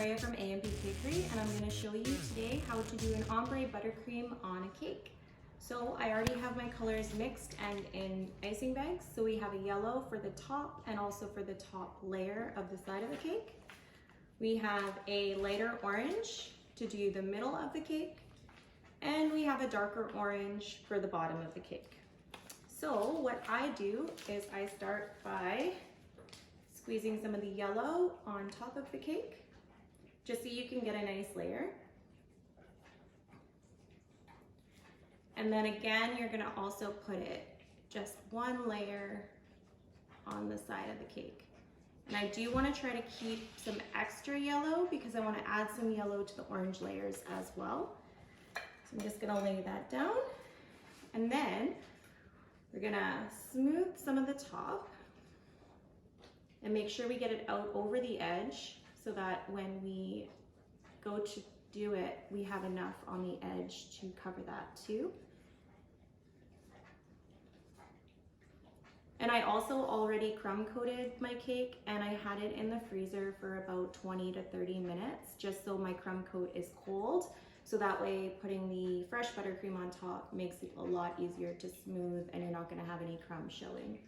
Victoria from A&B Bakery, and I'm going to show you today how to do an ombre buttercream on a cake. So I already have my colors mixed and in icing bags. So we have a yellow for the top and also for the top layer of the side of the cake. We have a lighter orange to do the middle of the cake, and we have a darker orange for the bottom of the cake. So what I do is I start by squeezing some of the yellow on top of the cake, just so you can get a nice layer. And then again, you're gonna also put it just one layer on the side of the cake. And I do wanna try to keep some extra yellow because I wanna add some yellow to the orange layers as well. So I'm just gonna lay that down. And then we're gonna smooth some of the top and make sure we get it out over the edge so that when we go to do it, we have enough on the edge to cover that too. And I also already crumb coated my cake, and I had it in the freezer for about 20 to 30 minutes just so my crumb coat is cold. So that way putting the fresh buttercream on top makes it a lot easier to smooth and you're not gonna have any crumbs showing.